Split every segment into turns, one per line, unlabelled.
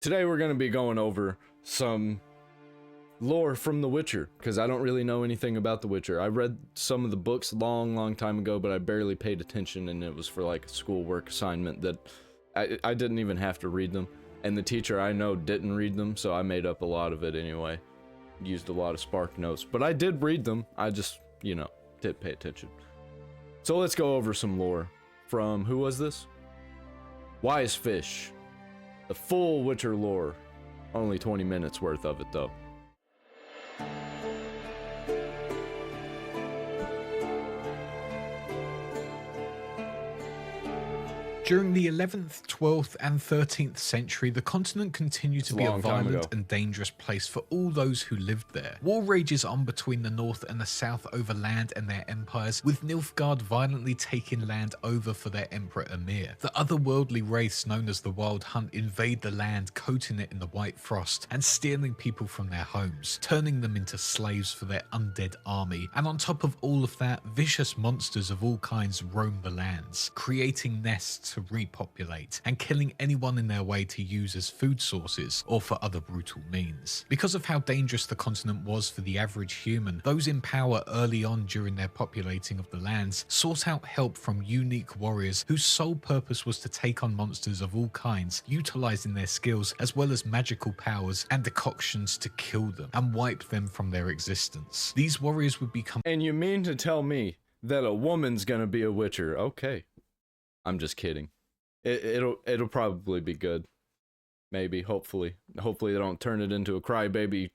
Today we're going to be going over some lore from The Witcher, because I don't really know anything about The Witcher. I read some of the books long time ago, but I barely paid attention, and it was for like a schoolwork assignment that I didn't even have to read them. And the teacher I know didn't read them, so I made up a lot of it anyway. Used a lot of Spark Notes, but I did read them. I just, you know, didn't pay attention. So let's go over some lore from, who was this? Wise Fish. The full Witcher lore. Only 20 minutes worth of it though.
During the 11th, 12th and 13th century, the continent continued to be a violent and dangerous place for all those who lived there. War rages on between the north and the south over land and their empires, with Nilfgaard violently taking land over for their emperor Emir. The otherworldly race known as the Wild Hunt invade the land, coating it in the white frost and stealing people from their homes, turning them into slaves for their undead army. And on top of all of that, vicious monsters of all kinds roam the lands, creating nests to repopulate and killing anyone in their way to use as food sources or for other brutal means. Because of how dangerous the continent was for the average human, those in power early on during their populating of the lands sought out help from unique warriors whose sole purpose was to take on monsters of all kinds, utilizing their skills as well as magical powers and decoctions to kill them and wipe them from their existence. These warriors would become—
And you mean to tell me that a woman's gonna be a Witcher? Okay. I'm just kidding. It'll probably be good. Maybe, hopefully. Hopefully they don't turn it into a crybaby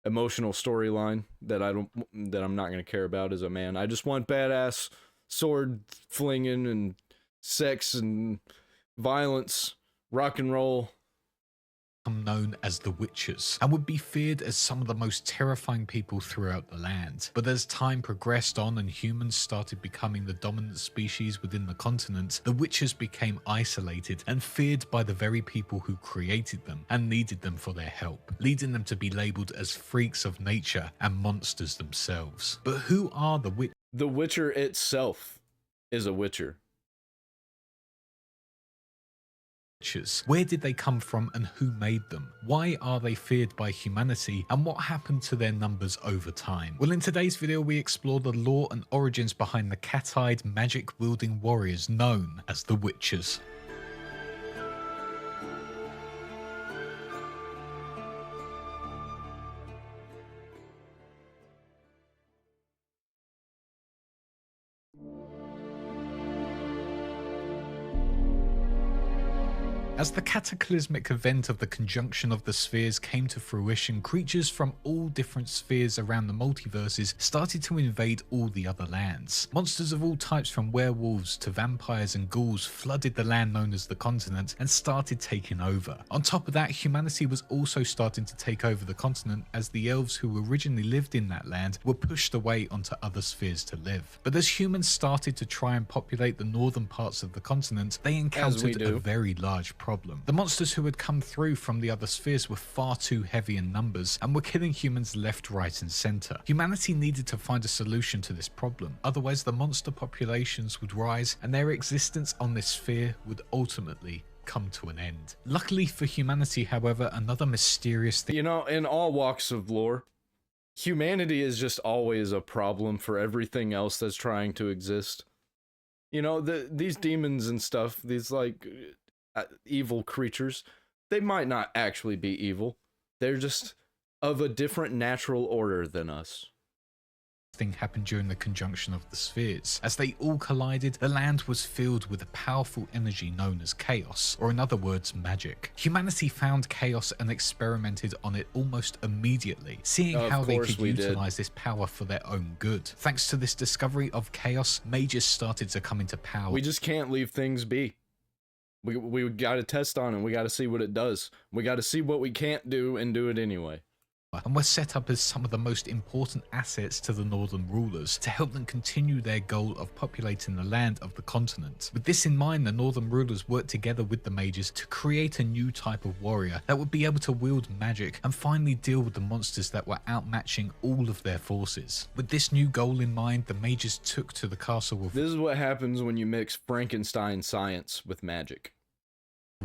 emotional storyline that I'm not gonna care about as a man. I just want badass sword flinging and sex and violence, rock and roll.
Known as the Witchers, and would be feared as some of the most terrifying people throughout the land. But as time progressed on and humans started becoming the dominant species within the continent, the Witchers became isolated and feared by the very people who created them and needed them for their help, leading them to be labeled as freaks of nature and monsters themselves. But who are the Witchers?
The Witcher itself is a Witcher.
Where did they come from and who made them? Why are they feared by humanity, and what happened to their numbers over time? Well, in today's video we explore the lore and origins behind the cat-eyed magic-wielding warriors known as the Witchers. As the cataclysmic event of the conjunction of the spheres came to fruition, creatures from all different spheres around the multiverses started to invade all the other lands. Monsters of all types, from werewolves to vampires and ghouls, flooded the land known as the continent and started taking over. On top of that, humanity was also starting to take over the continent, as the elves who originally lived in that land were pushed away onto other spheres to live. But as humans started to try and populate the northern parts of the continent, they encountered a very large problem. The monsters who had come through from the other spheres were far too heavy in numbers and were killing humans left, right and center. Humanity needed to find a solution to this problem, otherwise the monster populations would rise and their existence on this sphere would ultimately come to an end. Luckily for humanity, however, another mysterious thing—
You know, in all walks of lore, humanity is just always a problem for everything else that's trying to exist. You know, these demons and stuff, these like evil creatures, they might not actually be evil. They're just of a different natural order than us.
Thing happened during the conjunction of the spheres. As they all collided, the land was filled with a powerful energy known as chaos, or in other words, magic. Humanity found chaos and experimented on it almost immediately, seeing how they could utilize this power for their own good. Thanks to this discovery of chaos, mages started to come into power.
We just can't leave things be. We gotta test on it. We gotta see what it does. We gotta see what we can't do and do it anyway.
And were set up as some of the most important assets to the northern rulers to help them continue their goal of populating the land of the continent. With this in mind, the northern rulers worked together with the mages to create a new type of warrior that would be able to wield magic and finally deal with the monsters that were outmatching all of their forces. With this new goal in mind, the mages took to the castle of—
This is what happens when you mix Frankenstein science with magic.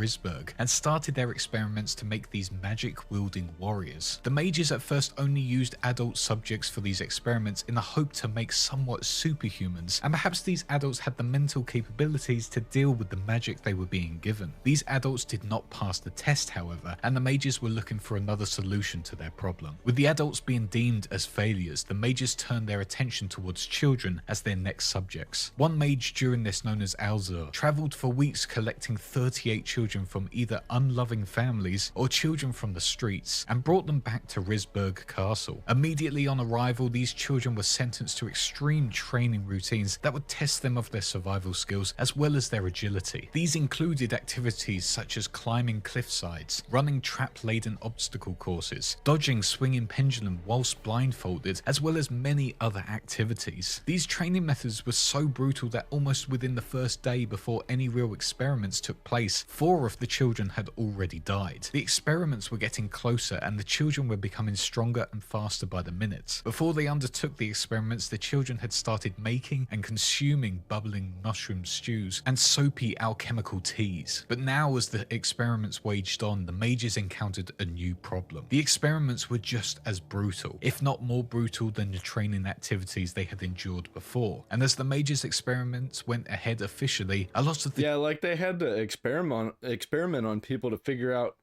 Risberg and started their experiments to make these magic-wielding warriors. The mages at first only used adult subjects for these experiments in the hope to make somewhat superhumans, and perhaps these adults had the mental capabilities to deal with the magic they were being given. These adults did not pass the test, however, and the mages were looking for another solution to their problem. With the adults being deemed as failures, the mages turned their attention towards children as their next subjects. One mage during this, known as Alzur, travelled for weeks collecting 38 children from either unloving families or children from the streets and brought them back to Risberg Castle. Immediately on arrival, these children were sentenced to extreme training routines that would test them of their survival skills as well as their agility. These included activities such as climbing cliff sides, running trap-laden obstacle courses, dodging swinging pendulum whilst blindfolded, as well as many other activities. These training methods were so brutal that almost within the first day before any real experiments took place, 4 of the children had already died. The experiments were getting closer and the children were becoming stronger and faster by the minute. Before they undertook the experiments, the children had started making and consuming bubbling mushroom stews and soapy alchemical teas. But now, as the experiments waged on, the mages encountered a new problem. The experiments were just as brutal, if not more brutal than the training activities they had endured before. And as the mages' experiments went ahead officially, a lot of the—
yeah, like they had to experiment on people to figure out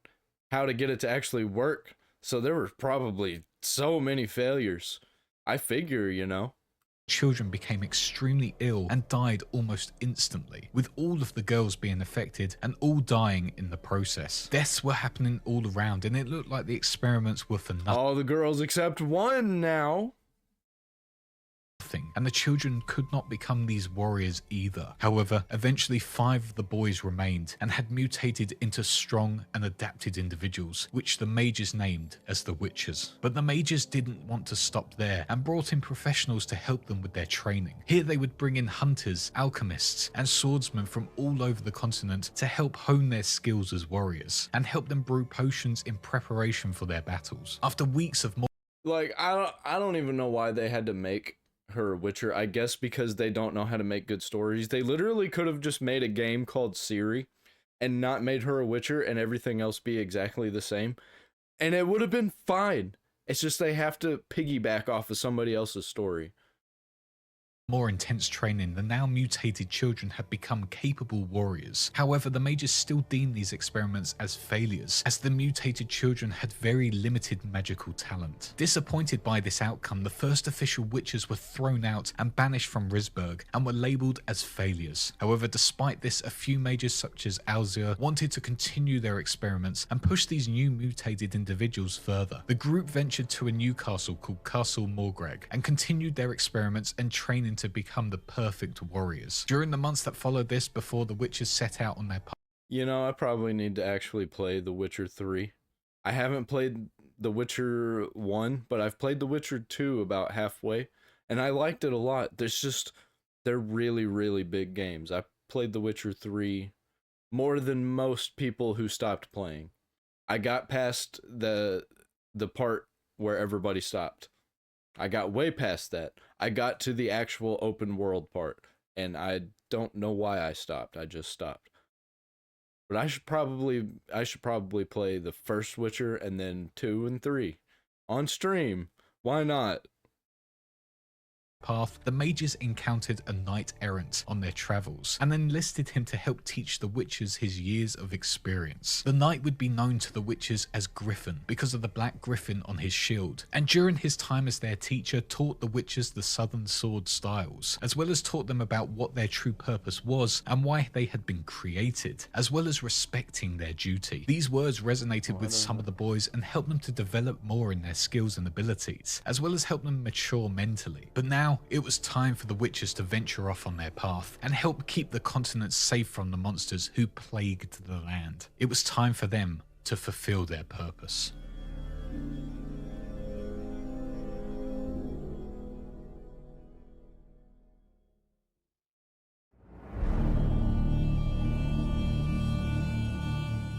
how to get it to actually work. So there were probably so many failures. I figure, you know.
Children became extremely ill and died almost instantly, with all of the girls being affected and all dying in the process. Deaths were happening all around and it looked like the experiments were for nothing.
All the girls except one now.
And the children could not become these warriors either. However, eventually 5 of the boys remained and had mutated into strong and adapted individuals, which the mages named as the Witchers. But the mages didn't want to stop there and brought in professionals to help them with their training. Here they would bring in hunters, alchemists, and swordsmen from all over the continent to help hone their skills as warriors and help them brew potions in preparation for their battles. After weeks of
like, I don't even know why they had to make her a Witcher. I guess because they don't know how to make good stories. They literally could have just made a game called Ciri and not made her a Witcher and everything else be exactly the same, and it would have been fine. It's just they have to piggyback off of somebody else's story.
More intense training, the now mutated children had become capable warriors. However, the mages still deemed these experiments as failures, as the mutated children had very limited magical talent. Disappointed by this outcome, the first official witches were thrown out and banished from Risberg and were labelled as failures. However, despite this, a few mages such as Alzur wanted to continue their experiments and push these new mutated individuals further. The group ventured to a new castle called Castle Morgreg and continued their experiments and training to become the perfect warriors. During the months that followed this, before the witches set out on their path.
You know, I probably need to actually play The Witcher 3. I haven't played The Witcher 1, but I've played The Witcher 2 about halfway, and I liked it a lot. They're really, really big games. I played The Witcher 3 more than most people who stopped playing. I got past the part where everybody stopped. I got way past that. I got to the actual open world part, and I don't know why I stopped. I just stopped. But I should probably play the first Witcher and then 2 and 3 on stream. Why not?
Path, the mages encountered a knight-errant on their travels and enlisted him to help teach the witches his years of experience. The knight would be known to the witches as Griffin because of the black griffin on his shield, and during his time as their teacher taught the witches the southern sword styles, as well as taught them about what their true purpose was and why they had been created, as well as respecting their duty. These words resonated with some of the boys and helped them to develop more in their skills and abilities, as well as help them mature mentally. But now it was time for the witches to venture off on their path and help keep the continent safe from the monsters who plagued the land. It was time for them to fulfill their purpose.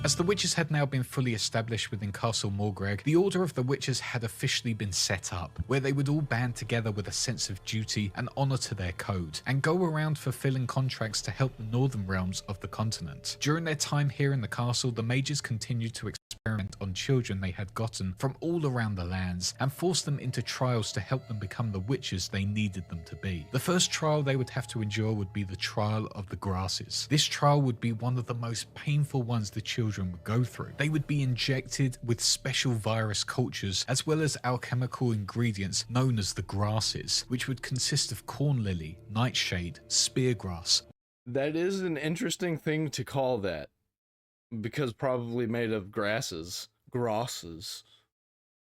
As the witches had now been fully established within Castle Morgreg, the Order of the Witches had officially been set up, where they would all band together with a sense of duty and honour to their code, and go around fulfilling contracts to help the northern realms of the continent. During their time here in the castle, the mages continued to experiment on children they had gotten from all around the lands, and force them into trials to help them become the witches they needed them to be. The first trial they would have to endure would be the trial of the grasses. This trial would be one of the most painful ones the children would go through. They would be injected with special virus cultures as well as alchemical ingredients known as the grasses, which would consist of corn lily, nightshade, speargrass.
That is an interesting thing to call that, because probably made of grasses.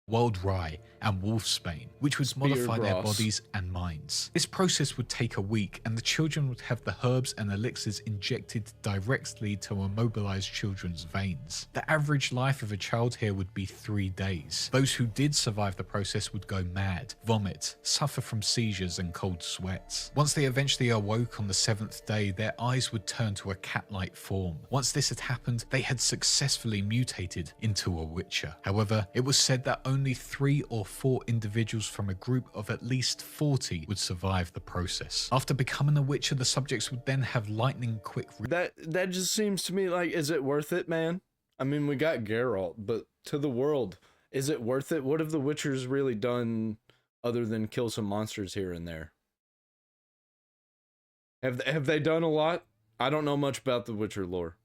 Wild rye and wolfsbane, which would modify their bodies and minds. This process would take a week, and the children would have the herbs and elixirs injected directly to immobilize children's veins. The average life of a child here would be 3 days. Those who did survive the process would go mad, vomit, suffer from seizures and cold sweats. Once they eventually awoke on the 7th day, their eyes would turn to a cat-like form. Once this had happened, they had successfully mutated into a witcher. However, it was said that only 3 or 4 individuals from a group of at least 40 would survive the process. After becoming a witcher, the subjects would then have lightning quick...
That just seems to me like, is it worth it, man? I mean, we got Geralt, but to the world, is it worth it? What have the witchers really done other than kill some monsters here and there? Have they done a lot? I don't know much about the Witcher lore.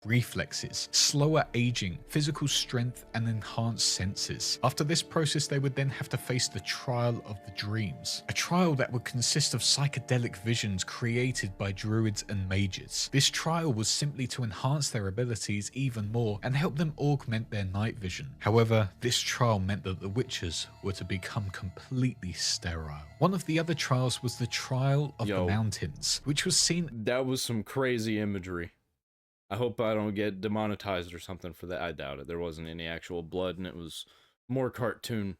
Reflexes, slower aging, physical strength, and enhanced senses. After this process, they would then have to face the trial of the dreams, a trial that would consist of psychedelic visions created by druids and mages. This trial was simply to enhance their abilities even more and help them augment their night vision. However, this trial meant that the witches were to become completely sterile. One of the other trials was the trial of the mountains, which was seen...
That was some crazy imagery. I hope I don't get demonetized or something for that. I doubt it. There wasn't any actual blood, and it was more cartoon.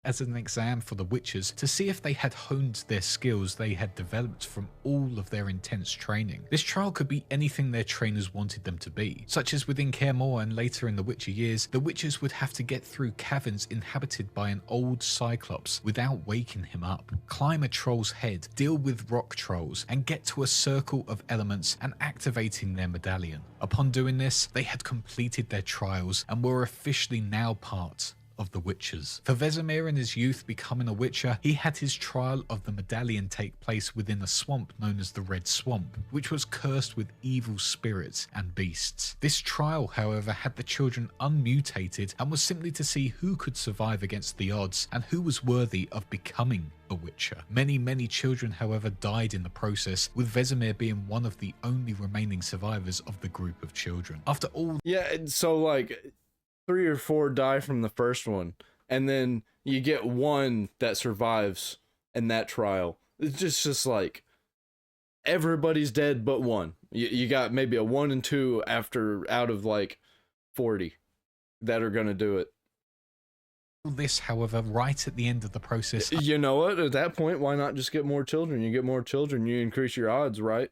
As an exam for the witches to see if they had honed their skills they had developed from all of their intense training. This trial could be anything their trainers wanted them to be, such as within Kaer Morhen and later in the Witcher years, the witches would have to get through caverns inhabited by an old cyclops without waking him up, climb a troll's head, deal with rock trolls, and get to a circle of elements and activating their medallion. Upon doing this, they had completed their trials and were officially now part of the witches. For Vesemir in his youth becoming a witcher, he had his trial of the medallion take place within a swamp known as the Red Swamp, which was cursed with evil spirits and beasts. This trial, however, had the children unmutated and was simply to see who could survive against the odds and who was worthy of becoming a witcher. Many children, however, died in the process, with Vesemir being one of the only remaining survivors of the group of children. After all...
Yeah, so like 3 or 4 die from the first one, and then you get one that survives in that trial. It's just like everybody's dead but one. You got maybe a 1 and 2 out of like 40 that are gonna do it.
This, however, right at the end of the process...
You know what? At that point, why not just get more children? You get more children, you increase your odds, right?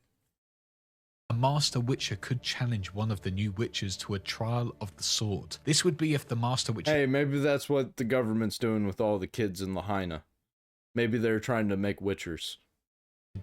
A Master Witcher could challenge one of the new witches to a trial of the sword. This would be if the Master Witcher...
Hey, maybe that's what the government's doing with all the kids in Lahaina. Maybe they're trying to make witchers.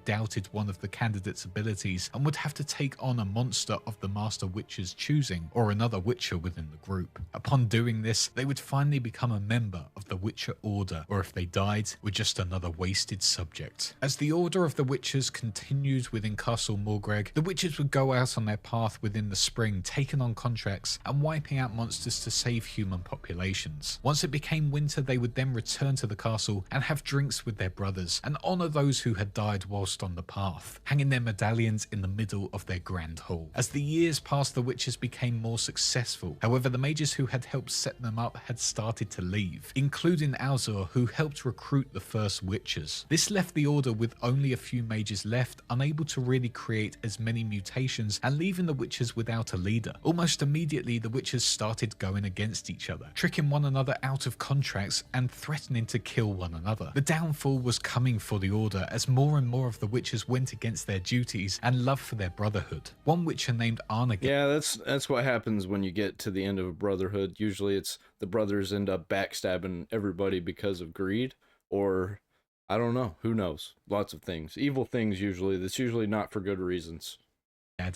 Doubted one of the candidates' abilities and would have to take on a monster of the Master Witcher's choosing, or another Witcher within the group. Upon doing this, they would finally become a member of the Witcher Order, or if they died, were just another wasted subject. As the Order of the Witchers continued within Castle Morgreg, the Witchers would go out on their path within the spring, taking on contracts and wiping out monsters to save human populations. Once it became winter, they would then return to the castle and have drinks with their brothers and honour those who had died whilst on the path, hanging their medallions in the middle of their grand hall. As the years passed, the witches became more successful. However, the mages who had helped set them up had started to leave, including Alzor, who helped recruit the first witches. This left the order with only a few mages left, unable to really create as many mutations, and leaving the witches without a leader. Almost immediately, the witches started going against each other, tricking one another out of contracts and threatening to kill one another. The downfall was coming for the order as more and more of the witches went against their duties and love for their brotherhood. One witcher named Arnagad.
Yeah, that's what happens when you get to the end of a brotherhood. Usually it's the brothers end up backstabbing everybody because of greed, or I don't know, who knows? Lots of things. Evil things usually. That's usually not for good reasons.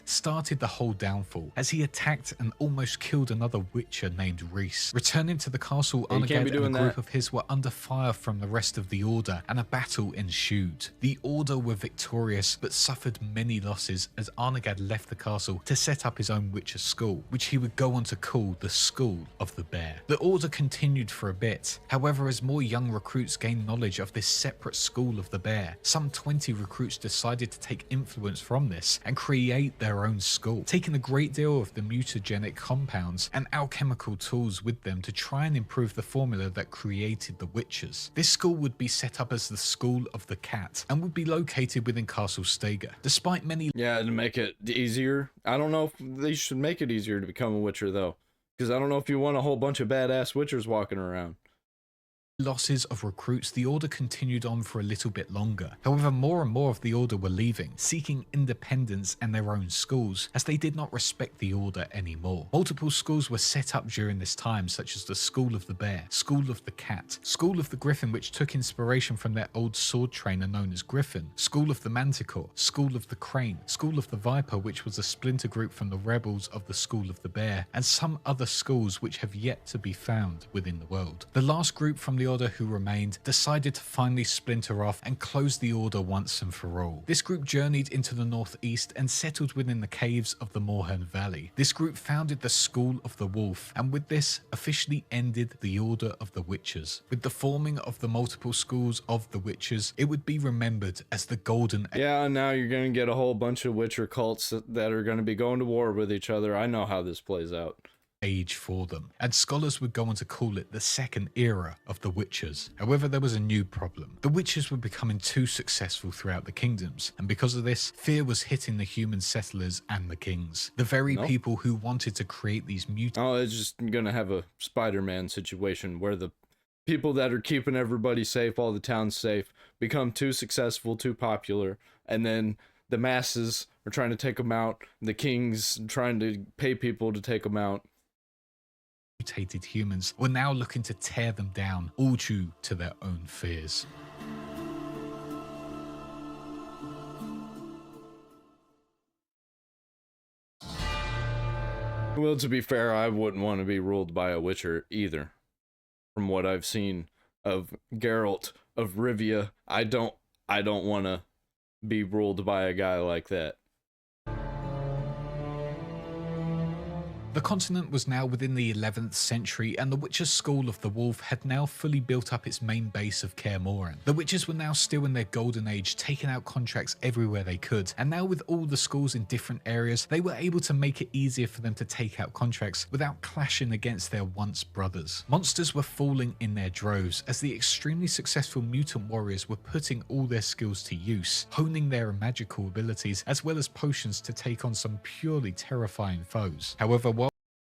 Started the whole downfall as he attacked and almost killed another witcher named Reese. Returning to the castle, Arnagad and a group of his were under fire from the rest of the Order, and a battle ensued. The Order were victorious but suffered many losses as Arnagad left the castle to set up his own witcher school, which he would go on to call the School of the Bear. The Order continued for a bit. However, as more young recruits gained knowledge of this separate School of the Bear, some 20 recruits decided to take influence from this and create their own school, taking a great deal of the mutagenic compounds and alchemical tools with them to try and improve the formula that created the witches. This school would be set up as the School of the Cat and would be located within Castle Stega. Despite many
to make it easier. I don't know if they should make it easier to become a witcher though, because I don't know if you want a whole bunch of badass witchers walking around.
Losses of recruits, the Order continued on for a little bit longer. However, more and more of the Order were leaving, seeking independence and their own schools, as they did not respect the Order anymore. Multiple schools were set up during this time, such as the School of the Bear, School of the Cat, School of the Griffin, which took inspiration from their old sword trainer known as Griffin, School of the Manticore, School of the Crane, School of the Viper, which was a splinter group from the rebels of the School of the Bear, and some other schools which have yet to be found within the world. The last group from the Order who remained decided to finally splinter off and close the Order once and for all. This group journeyed into the northeast and settled within the caves of the Moorhen Valley. This group founded the School of the Wolf, and with this officially ended the Order of the Witchers. With the forming of the multiple schools of the Witchers, it would be remembered as the Golden Age.
Yeah, now you're gonna get a whole bunch of Witcher cults that are gonna be going to war with each other. I know how this plays out.
Age for them, and scholars would go on to call it the second era of the Witchers. However, there was a new problem. The Witchers were becoming too successful throughout the kingdoms, and because of this, fear was hitting the human settlers and the kings. The very people who wanted to create these mutants.
Oh, it's just gonna have a Spider-Man situation where the people that are keeping everybody safe, all the towns safe, become too successful, too popular, and then the masses are trying to take them out, the kings trying to pay people to take them out.
Mutated humans were now looking to tear them down, all due to their own fears.
Well, to be fair, I wouldn't want to be ruled by a Witcher either. From what I've seen of Geralt of Rivia, I don't want to be ruled by a guy like that.
The continent was now within the 11th century, and the Witchers' School of the Wolf had now fully built up its main base of Kaer Morhen. The Witchers were now still in their golden age, taking out contracts everywhere they could, and now with all the schools in different areas, they were able to make it easier for them to take out contracts without clashing against their once brothers. Monsters were falling in their droves, as the extremely successful mutant warriors were putting all their skills to use, honing their magical abilities as well as potions to take on some purely terrifying foes. However,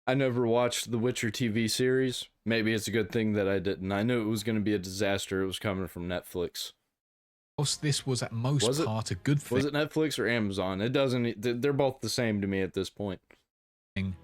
I never watched the Witcher TV series. Maybe it's a good thing that I didn't. I knew it was going to be a disaster. It was coming from Netflix.
whilst this was at most part a good thing.
Was it Netflix or Amazon? It doesn't. They're both the same to me at this point.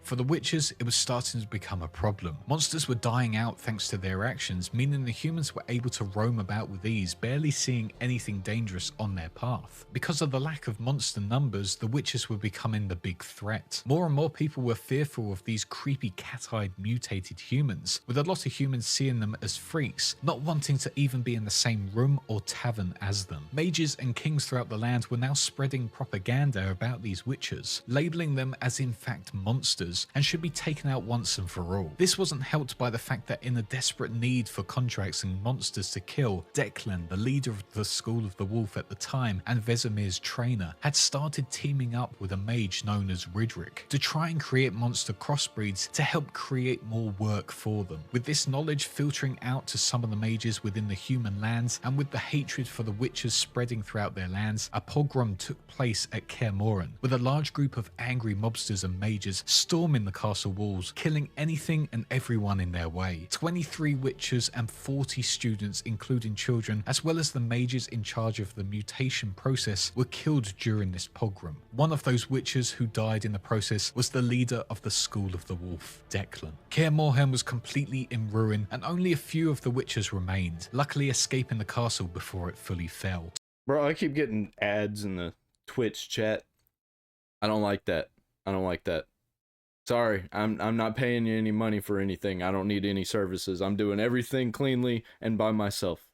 For the Witchers, it was starting to become a problem. Monsters were dying out thanks to their actions, meaning the humans were able to roam about with ease, barely seeing anything dangerous on their path. Because of the lack of monster numbers, the Witchers were becoming the big threat. More and more people were fearful of these creepy cat-eyed mutated humans, with a lot of humans seeing them as freaks, not wanting to even be in the same room or tavern as them. Mages and kings throughout the land were now spreading propaganda about these Witchers, labeling them as in fact monsters and should be taken out once and for all. This wasn't helped by the fact that in a desperate need for contracts and monsters to kill, Declan, the leader of the School of the Wolf at the time and Vesemir's trainer, had started teaming up with a mage known as Ridrick to try and create monster crossbreeds to help create more work for them. With this knowledge filtering out to some of the mages within the human lands, and with the hatred for the Witchers spreading throughout their lands, a pogrom took place at Kaer Morhen, with a large group of angry mobsters and mages storming the castle walls, killing anything and everyone in their way. 23 witches and 40 students, including children, as well as the mages in charge of the mutation process, were killed during this pogrom. One of those witches who died in the process was the leader of the School of the Wolf, Declan. Kaer Morhen was completely in ruin, and only a few of the witches remained, luckily escaping the castle before it fully fell.
Bro, I keep getting ads in the Twitch chat. I don't like that. I don't like that. Sorry, I'm not paying you any money for anything. I don't need any services. I'm doing everything cleanly and by myself.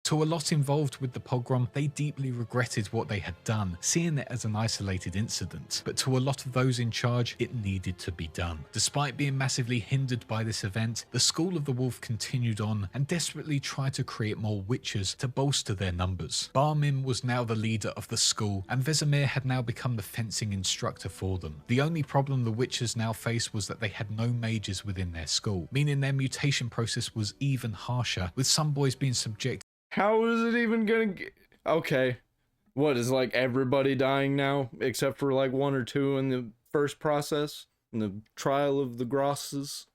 To a lot involved with the pogrom, they deeply regretted what they had done, seeing it as an isolated incident. But to a lot of those in charge, it needed to be done. Despite being massively hindered by this event, the School of the Wolf continued on and desperately tried to create more witches to bolster their numbers. Barmin was now the leader of the school, and Vesemir had now become the fencing instructor for them. The only problem the witches now faced was that they had no mages within their school, meaning their mutation process was even harsher, with some boys being subjected.
How is it even gonna get... Okay. What, is like everybody dying now? Except for like one or two in the first process? In the trial of the Grosses?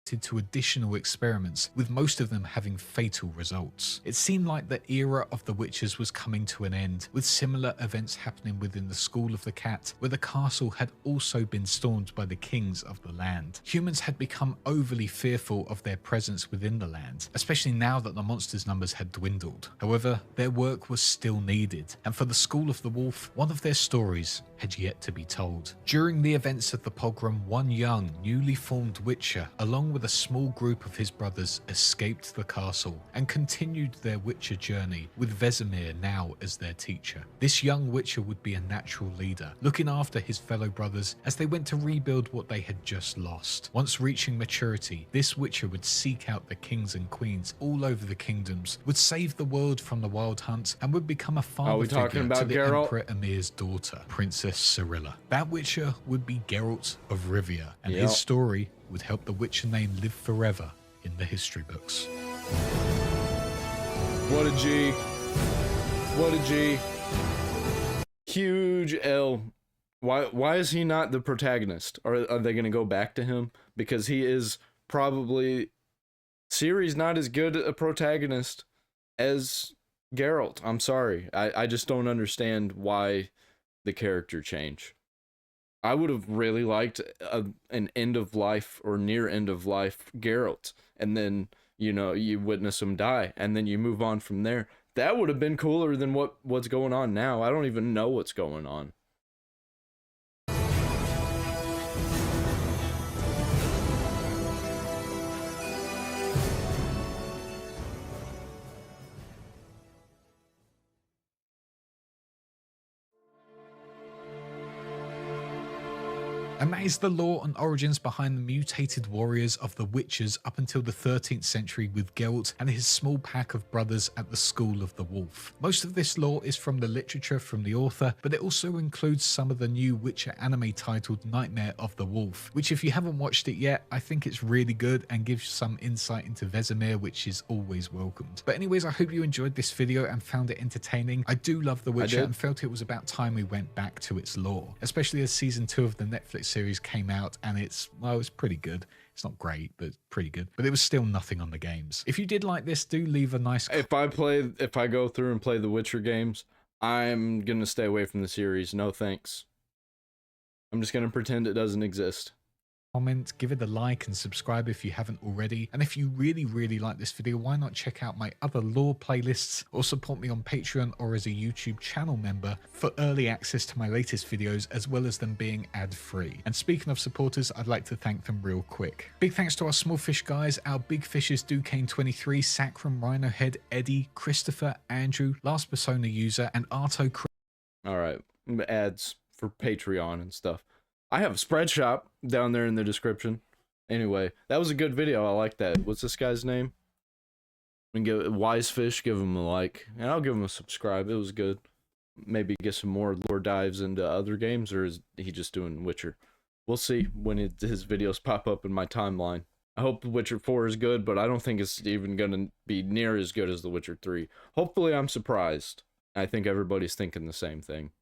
To additional experiments, with most of them having fatal results. It seemed like the era of the witches was coming to an end, with similar events happening within the School of the Cat, where the castle had also been stormed by the kings of the land. Humans had become overly fearful of their presence within the land, especially now that the monsters' numbers had dwindled. However, their work was still needed, and for the School of the Wolf, one of their stories had yet to be told. During the events of the pogrom, one young, newly formed witcher, along with a small group of his brothers, escaped the castle and continued their witcher journey, with Vesemir now as their teacher. This young witcher would be a natural leader, looking after his fellow brothers as they went to rebuild what they had just lost. Once reaching maturity, this witcher would seek out the kings and queens all over the kingdoms, would save the world from the wild hunt, and would become a father figure to the Emperor Emir's daughter, Princess Cyrilla. That witcher would be Geralt of Rivia, and his story would help the witcher name live forever in the history books.
What a G. What a G. Huge L. Why is he not the protagonist? Are they going to go back to him? Because he is probably... Ciri's not as good a protagonist as Geralt. I'm sorry. I just don't understand why the character change. I would have really liked an end of life or near end of life Geralt, and then, you know, you witness him die, and then you move on from there. That would have been cooler than what's going on now. I don't even know what's going on.
And that is the lore and origins behind the mutated warriors of the Witchers up until the 13th century, with Geralt and his small pack of brothers at the School of the Wolf. Most of this lore is from the literature from the author, but it also includes some of the new Witcher anime titled Nightmare of the Wolf, which, if you haven't watched it yet, I think it's really good and gives some insight into Vesemir, which is always welcomed. But anyways, I hope you enjoyed this video and found it entertaining. I do love The Witcher and felt it was about time we went back to its lore, especially as season 2 of the Netflix series came out, and it's pretty good. It's not great, but pretty good. But it was still nothing on the games. If you did like this, do leave a nice...
If I go through and play the Witcher games, I'm gonna stay away from the series. No thanks. I'm just gonna pretend it doesn't exist.
Comment, give it a like, and subscribe if you haven't already. And if you really like this video, why not check out my other lore playlists, or support me on Patreon or as a YouTube channel member for early access to my latest videos, as well as them being ad-free. And speaking of supporters, I'd like to thank them real quick. Big thanks to our small fish guys, our big fishes Duquesne23, Sacrum, Rhinohead, Eddie, Christopher, Andrew, Last Persona User, and Arto.
Alright, ads for Patreon and stuff. I have a spread shop down there in the description. Anyway, that was a good video. I like that. What's this guy's name? We can give Wisefish, give him a like, and I'll give him a subscribe. It was good. Maybe get some more lore dives into other games, or is he just doing Witcher? We'll see when his videos pop up in my timeline. I hope The Witcher 4 is good, but I don't think it's even gonna be near as good as The Witcher 3. Hopefully I'm surprised. I think everybody's thinking the same thing.